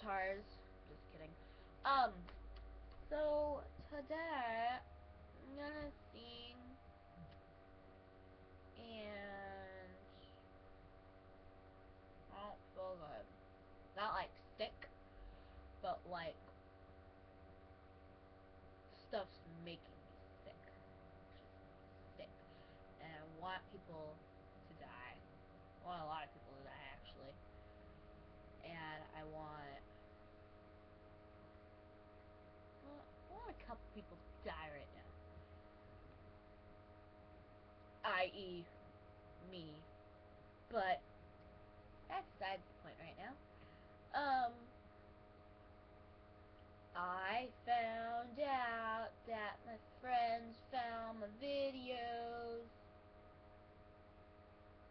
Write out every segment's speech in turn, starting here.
avatars. Just kidding. So today I'm gonna sing and I don't feel good. Not like sick, but like stuff's making me sick. Just sick. And I want people to die. I want a lot of people to die actually. And I want a couple people to die right now. I.e. me. But that's beside the point right now. I found out that my friends found my videos,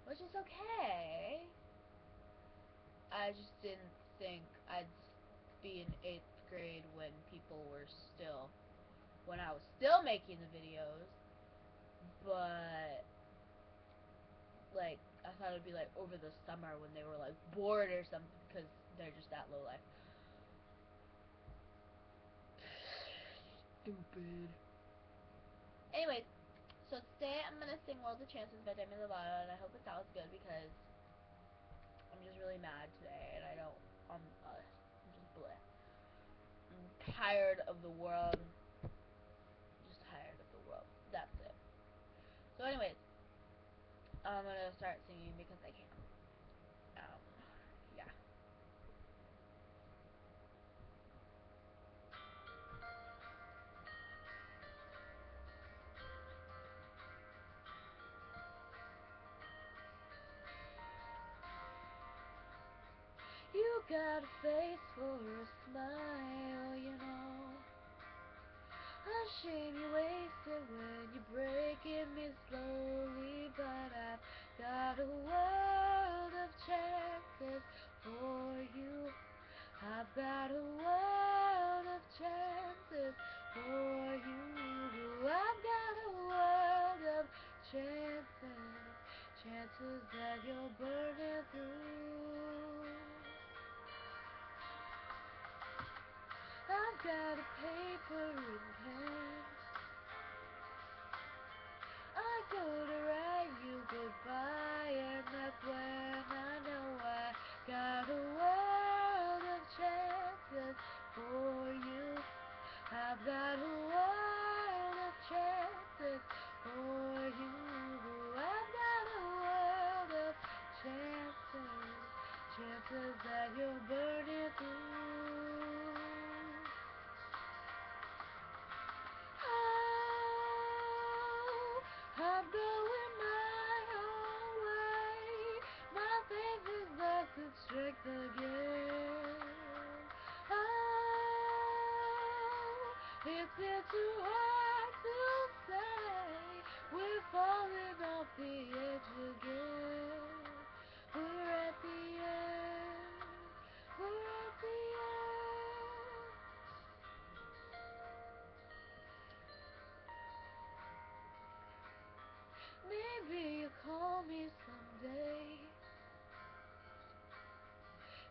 which is okay. I just didn't think I'd be in 8th grade when I was still making the videos, but like I thought it'd be like over the summer when they were like bored or something because they're just that low life. Stupid. Anyways, so today I'm gonna sing World of Chances by Demi Lovato, and I hope it sounds good because I'm just really mad today, and I'm just bleh. I'm tired of the world. Just tired of the world. That's it. So anyways, I'm gonna start singing because I can. Yeah. You got a face for a smile, you know. A shame you waste it when you're breaking me slowly, but I've got a world of chances for you. I've got a world of chances for you. I've got a world of chances, chances that you're burning through. I've got a paper and pen. I go to write you goodbye, and that's when I know I got a world of chances for you. I've got a world of chances for you. I've got a world of chances, chances that you're burning through. I'm going my own way. My faith is lost its strength again. It's been too hard to say. We're falling off the edge again. We're at the end. We're at the end. Maybe you'll call me someday.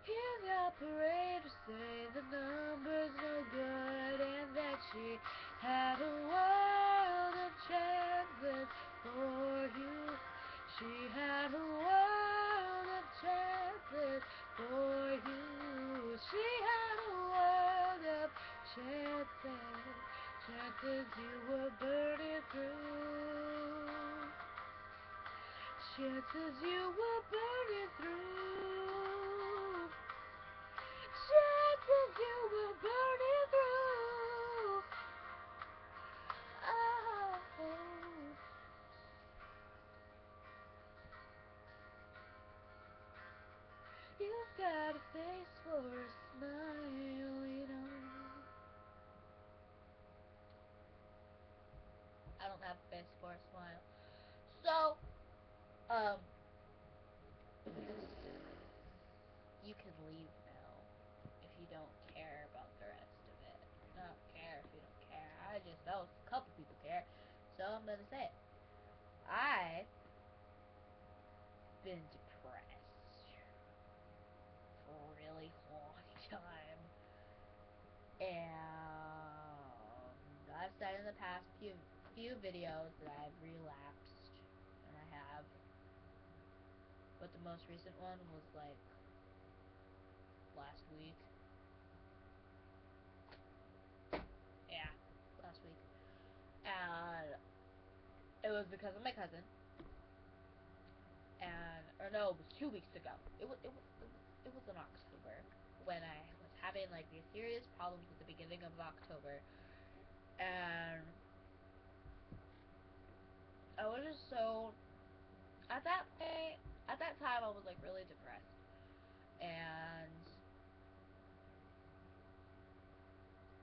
Hear the operator say the number's no good and that she had a world of chances for you. She had a world of chances for you. She had a world of chances, chances you were burning through. Chances you were burning through. Chances you were burning through. Oh. You've got a face for a smile, you know. I don't have a face for a smile. So, you can leave now if you don't care about the rest of it. I don't care if you don't care. I just know a couple people care, so I'm gonna say it. I've been depressed for a really long time. And I've said in the past few videos that I've relapsed, and I have. But the most recent one was like last week. Yeah, last week. And it was because of my cousin. And or no, it was 2 weeks ago. It was in October when I was having like these serious problems at the beginning of October, and I was just so at that time I was like really depressed, and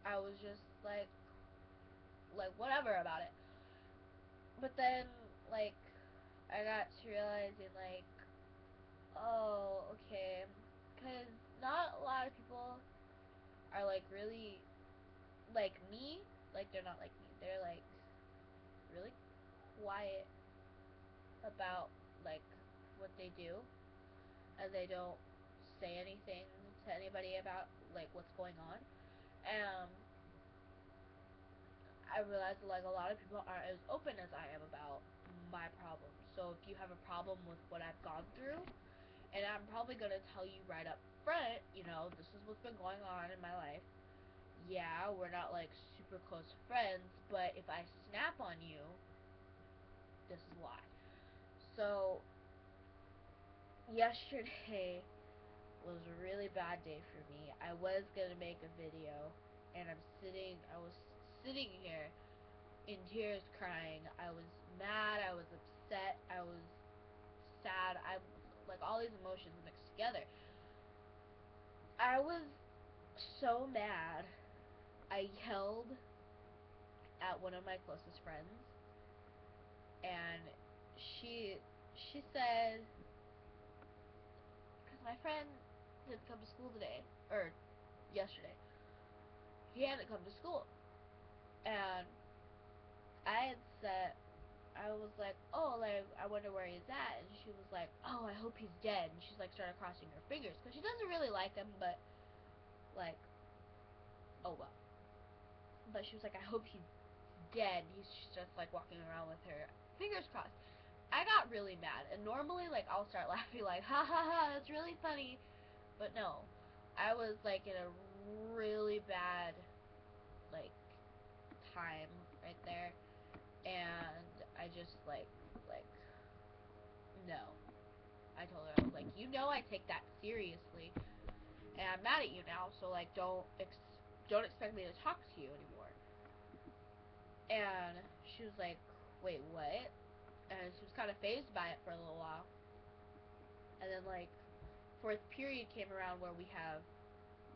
I was just like whatever about it. But then like I got to realizing like, oh, okay, because not a lot of people are like really like me. Like they're not like me. They're like really quiet about like what they do, and they don't say anything to anybody about like what's going on. And I realized like a lot of people aren't as open as I am about my problems. So if you have a problem with what I've gone through, and I'm probably gonna tell you right up front, you know, this is what's been going on in my life. Yeah, we're not like super close friends, but if I snap on you, this is why. So yesterday was a really bad day for me. I was gonna make a video, and I was sitting here in tears crying. I was mad, I was upset, I was sad, I like all these emotions mixed together. I was so mad. I yelled at one of my closest friends, and she said, because my friend didn't come to school today, or yesterday. He hadn't come to school. And I had said, I was like, oh, like, I wonder where he's at. And she was like, oh, I hope he's dead. And she's like, started crossing her fingers. Because she doesn't really like him, but, like, oh well. But she was like, I hope he's dead. He's just, like, walking around with her fingers crossed. I got really mad. And normally, like, I'll start laughing, like, ha ha ha, that's really funny. But no. I was, like, in a really bad, like, time right there. And I just, like, no. I told her, I was like, you know I take that seriously, and I'm mad at you now, so, like, don't expect me to talk to you anymore. And she was like, wait, what? And she was kind of fazed by it for a little while. And then, like, fourth period came around where we have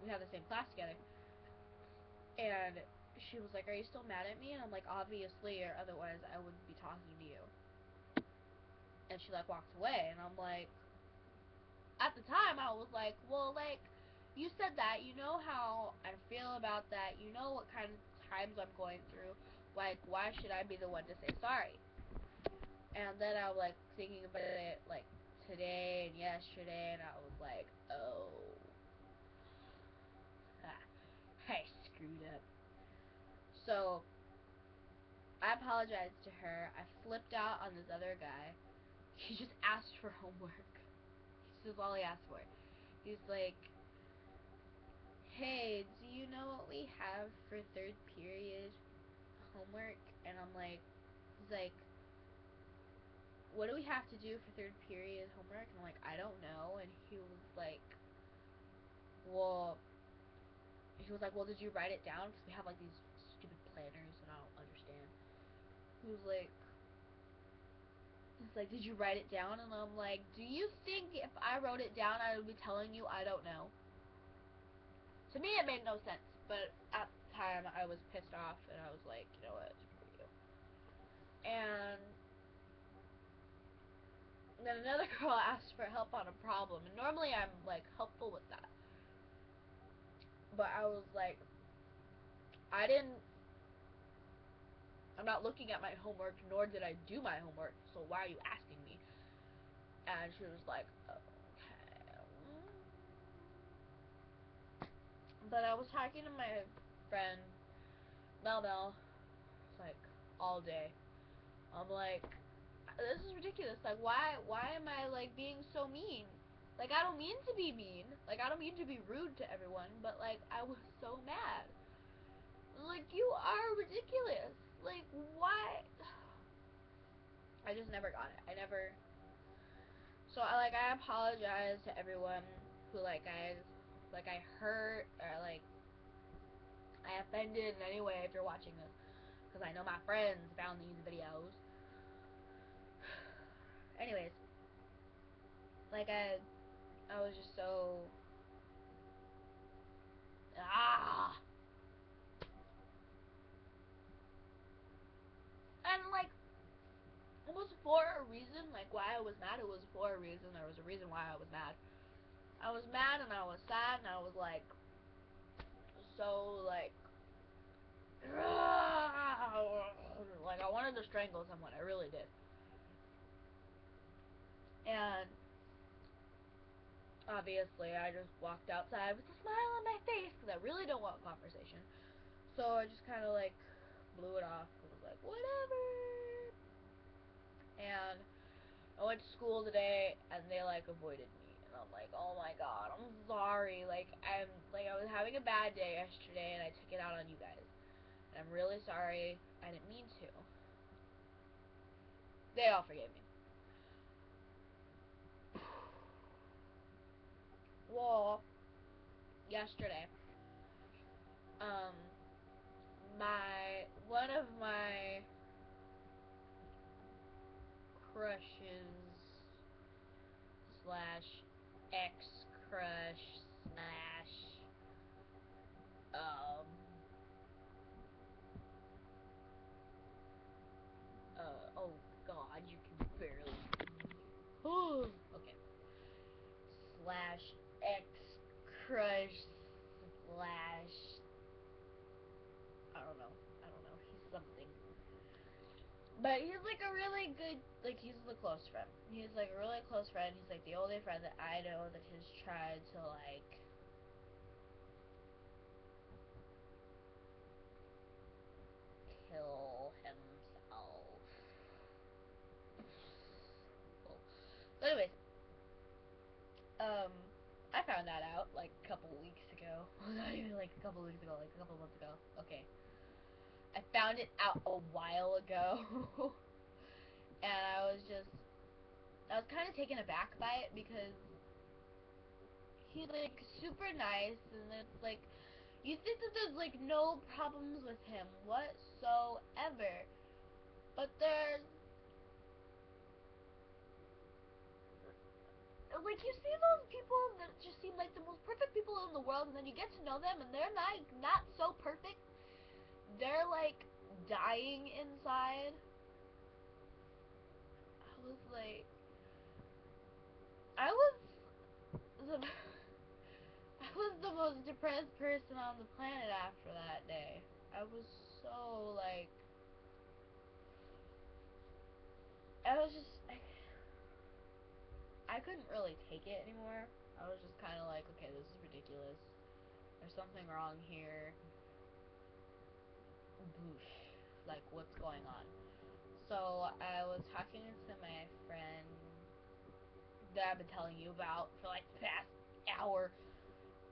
the same class together. And she was like, are you still mad at me? And I'm like, obviously, or otherwise I wouldn't be talking to you. And she, like, walked away, and I'm like, at the time, I was like, well, like, you said that, you know how I feel about that, you know what kind of times I'm going through, like, why should I be the one to say sorry? And then I was, like, thinking about it, like, today and yesterday, and I was like, oh, I screwed up. So, I apologized to her. I flipped out on this other guy. He just asked for homework. This is all he asked for. He's like, hey, do you know what we have for third period homework? And I'm like, he's like, what do we have to do for third period homework? And I'm like, I don't know. And he was like, well, did you write it down? Because we have like these stupid planners and I don't understand. He was like, did you write it down? And I'm like, do you think if I wrote it down, I would be telling you I don't know? To me, it made no sense. But at the time, I was pissed off, and I was like, you know what, screw you. And then another girl asked for help on a problem, and normally I'm, like, helpful with that. But I was like, I'm not looking at my homework, nor did I do my homework, so why are you asking me? And she was like, okay. But I was talking to my friend, Mel, it's like, all day. I'm like, this is ridiculous. Like, why am I, like, being so mean? Like, I don't mean to be mean. Like, I don't mean to be rude to everyone, but, like, I was so mad. Like, you are ridiculous. Like, why? I just never got it. I never. So, I apologize to everyone who, like, I hurt, or, like, I offended in any way if you're watching this. Because I know my friends found these videos. Anyways. Like, I was just so... And, like, it was for a reason. Like, why I was mad, it was for a reason. There was a reason why I was mad. I was mad, and I was sad, and I was, like, so, like, I wanted to strangle someone. I really did. And obviously, I just walked outside with a smile on my face, because I really don't want conversation. So I just kind of, like, blew it off. I was like, whatever. And I went to school today, and they, like, avoided me. And I'm like, oh my god, I'm sorry. Like, I was having a bad day yesterday, and I took it out on you guys. And I'm really sorry. I didn't mean to. They all forgave me. Well, yesterday, one of my crushes slash ex-crush slash oh god, you can barely okay, slash ex-crush slash I don't know, he's something. But he's like a really good, like, he's a close friend. He's like a really close friend. He's like the only friend that I know that has tried to, like, kill himself. Well, so anyways, I found that out like a couple weeks ago. Not even like a couple weeks ago, like a couple months ago. Okay. I found it out a while ago. And I was kind of taken aback by it, because he's like super nice, and it's like, you think that there's like no problems with him whatsoever, but there's, like, you see those people that just seem like the most perfect people in the world, and then you get to know them, and they're not so perfect. They're like dying inside. I was like, I was the I was the most depressed person on the planet after that day. I was so, like, I was just, I couldn't really take it anymore. I was just kind of like, okay, this is ridiculous. There's something wrong here. Boosh. Like, what's going on? So, I was talking to my friend that I've been telling you about for, like, the past hour.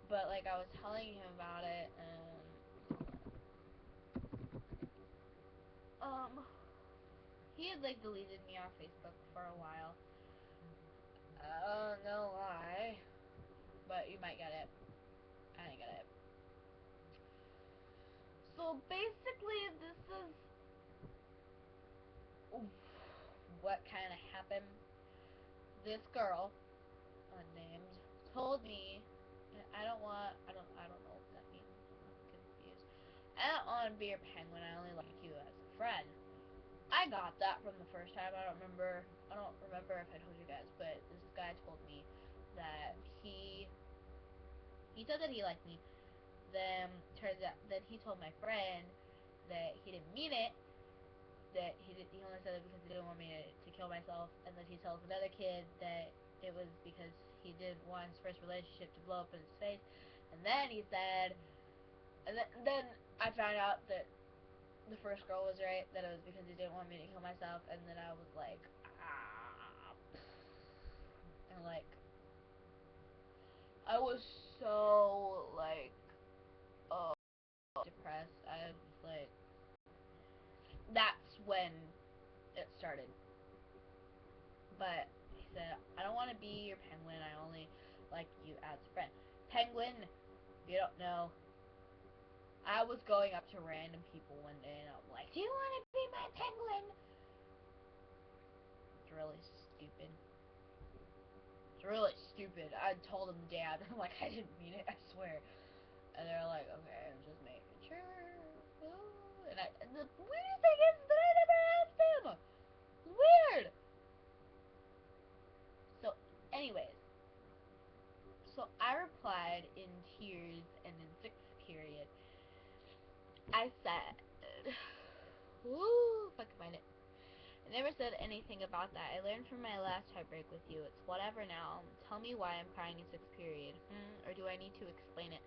But, like, I was telling him about it, and, he had, like, deleted me off Facebook for a while. I don't know why, but you might get it. I didn't get it. So basically, this is what kind of happened. This girl, unnamed, told me, I don't know what that means. I'm confused. I don't want to be your penguin. I only like you as a friend. I got that from the first time. I don't remember if I told you guys, but this guy told me that he said that he liked me. Then turns out, then he told my friend that he didn't mean it. That he only said it because he didn't want me to kill myself. And then he tells another kid that it was because he didn't want his first relationship to blow up in his face. And then he said, and then I found out that the first girl was right, that it was because he didn't want me to kill myself, and then I was like, ah, and like, I was so like, oh, depressed. I was like, that's when it started. But he said, I don't want to be your penguin. I only like you as a friend. Penguin, if you don't know, I was going up to random people one day and I'm like, do you want to be my penguin? It's really stupid. It's really stupid. I told them the day after, I'm like, I didn't mean it, I swear. And they're like, okay, I'm just making sure. And the weirdest thing is that I never asked him. It's weird. So, anyways. So I replied in tears and in sixth period. I said, woo, if I can find it. I never said anything about that. I learned from my last heartbreak with you. It's whatever now. Tell me why I'm crying in sixth period. Or do I need to explain it?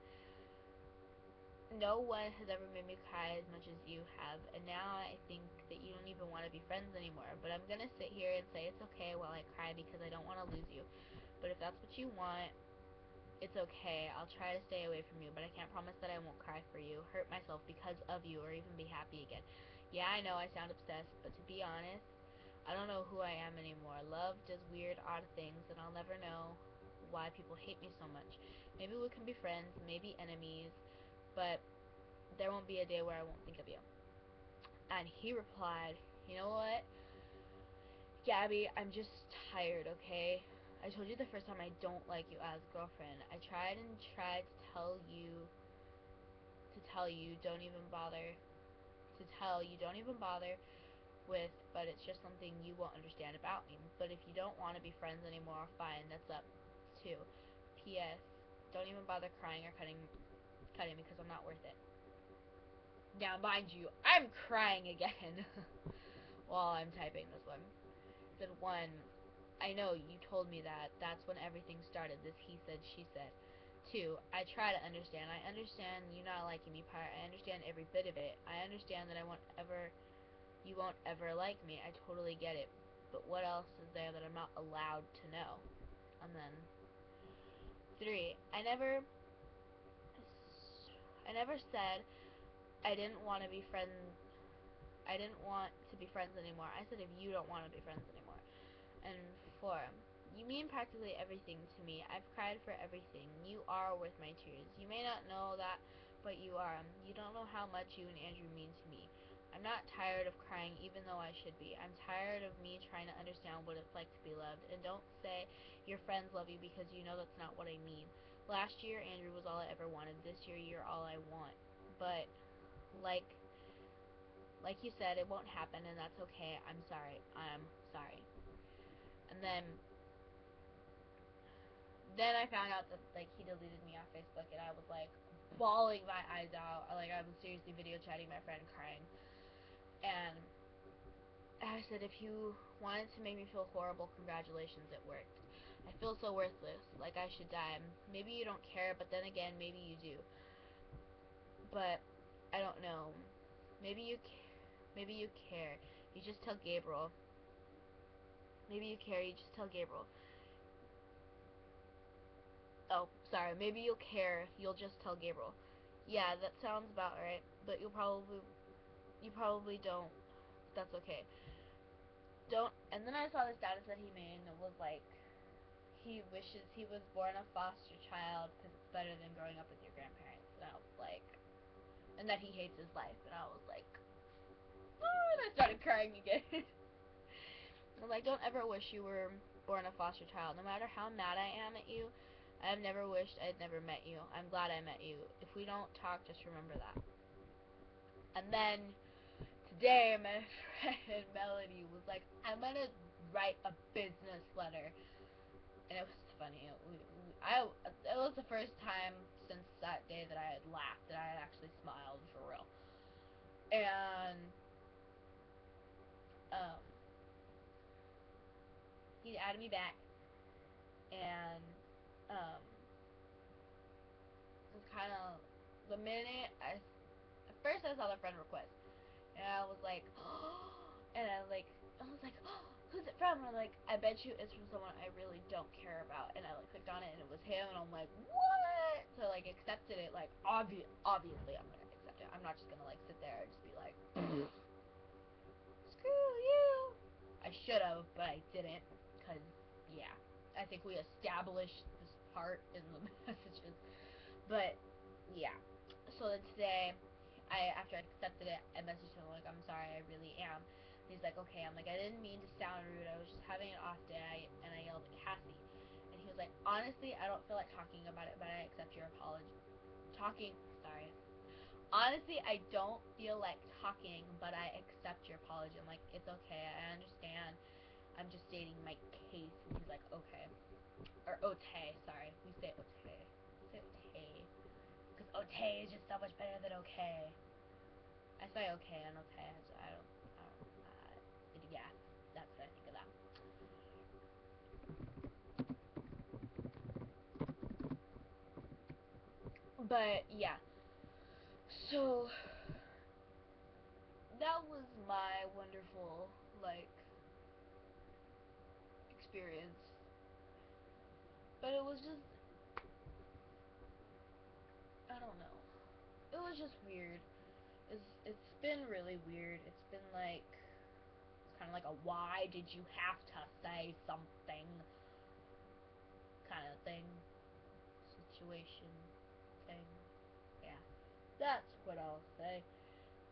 No one has ever made me cry as much as you have, and now I think that you don't even want to be friends anymore. But I'm gonna sit here and say it's okay while I cry because I don't want to lose you. But if that's what you want, it's okay. I'll try to stay away from you, but I can't promise that I won't cry for you, hurt myself because of you, or even be happy again. Yeah, I know I sound obsessed, but to be honest, I don't know who I am anymore. Love does weird, odd things, and I'll never know why people hate me so much. Maybe we can be friends, maybe enemies, but there won't be a day where I won't think of you. And he replied, you know what, Gabby, I'm just tired, okay? I told you the first time I don't like you as a girlfriend. I tried and tried to don't even bother, with, but it's just something you won't understand about me. But if you don't want to be friends anymore, fine, that's up too. P.S. Don't even bother crying or cutting me because I'm not worth it. Now, mind you, I'm crying again while I'm typing this one. Said one, I know you told me that. That's when everything started. This he said, she said. Two, I try to understand. I understand you not liking me part. I understand every bit of it. I understand that you won't ever like me. I totally get it. But what else is there that I'm not allowed to know? And then three, I never said I didn't want to be friends. I didn't want to be friends anymore. I said if you don't want to be friends anymore. And four, you mean practically everything to me. I've cried for everything. You are worth my tears. You may not know that, but you are. You don't know how much you and Andrew mean to me. I'm not tired of crying, even though I should be. I'm tired of me trying to understand what it's like to be loved. And don't say your friends love you because you know that's not what I mean. Last year, Andrew was all I ever wanted. This year, you're all I want. But, like you said, it won't happen, and that's okay. I'm sorry. I'm sorry. And then I found out that like he deleted me off Facebook, and I was like bawling my eyes out. Like I was seriously video chatting my friend, crying. And I said, if you wanted to make me feel horrible, congratulations, it worked. I feel so worthless, like I should die. Maybe you don't care, but then again, maybe you do. But I don't know. Maybe you care. You just tell Gabriel. Maybe you care. You just tell Gabriel. Oh, sorry. Maybe you'll care. You'll just tell Gabriel. Yeah, that sounds about right. But you probably don't. That's okay. Don't. And then I saw the status that he made, and it was like he wishes he was born a foster child because it's better than growing up with your grandparents. And I was like, and that he hates his life. And I was like, oh, and I started crying again. I'm like, don't ever wish you were born a foster child. No matter how mad I am at you, I have never wished I'd never met you. I'm glad I met you. If we don't talk, just remember that. And then today, my friend Melody was like, I'm gonna write a business letter. And it was funny. It was the first time since that day that I had laughed, that I had actually smiled for real. And um, he added me back, and it was kind of the minute I first I saw the friend request, and I was like, and I was like, who's it from? And I'm like, I bet you it's from someone I really don't care about. And I like clicked on it, and it was him, and I'm like, what? So I like accepted it. Like obviously I'm gonna accept it. I'm not just gonna like sit there and just be like, screw you. I should have, but I didn't, cause yeah, I think we established this part in the messages. But yeah, so then today, after I accepted it, I messaged him like, I'm sorry, I really am. And he's like, okay. I'm like, I didn't mean to sound rude. I was just having an off day, and I yelled at Cassie. And he was like, honestly, I don't feel like talking about it, but I accept your apology. Sorry. Honestly, I don't feel like talking, but I accept your apology. I'm like, it's okay. I understand. I'm just stating my case. And he's like, okay. Or ote, sorry. We say ote. We say ote. Because ote is just so much better than okay. I say okay and ote, so yeah, that's what I think of that. But, yeah. So, that was my wonderful, like, experience. But it was just, I don't know. It was just weird. It's been really weird. It's been like, it's kind of like a why did you have to say something kind of thing. Situation thing. Yeah. That's what I'll say.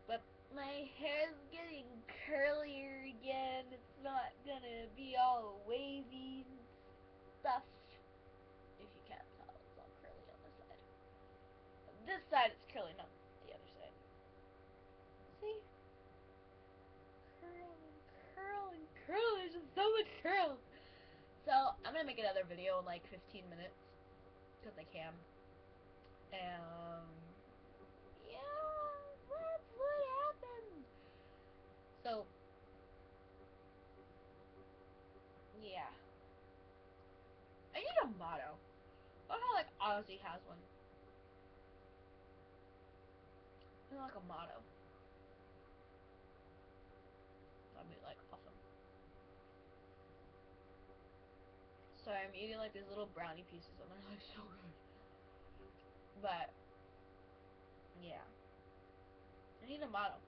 But my hair's getting curlier again. It's not gonna be all wavy and stuff. If you can't tell, it's all curly on this side. On this side it's curly, not the other side. See? Curl and curl and curl. There's just so much curl. So I'm gonna make another video in like 15 minutes. Because I can. And yeah, that's what happened. So yeah. I need a motto. I how like Ozzy has one. I like a motto. That'd be like awesome. Sorry, I'm eating like these little brownie pieces and they're like so good. But yeah. I need a motto.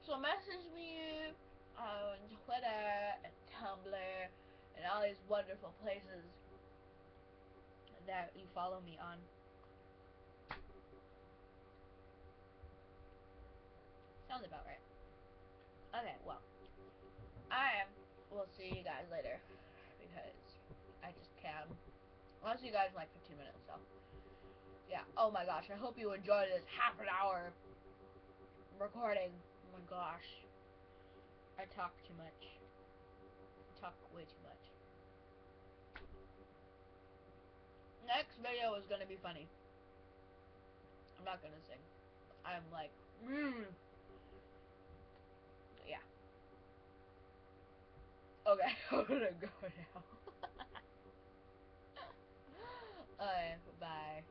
So message me on Twitter and Tumblr and all these wonderful places that you follow me on. Sounds about right. Okay, well, I will see you guys later because I just can. I'll see you guys in like 15 minutes, so yeah. Oh my gosh, I hope you enjoyed this half an hour recording. Oh my gosh. I talk too much. I talk way too much. Next video is gonna be funny. I'm not gonna sing. I'm like, yeah. Okay, I'm gonna go now. Alright, bye.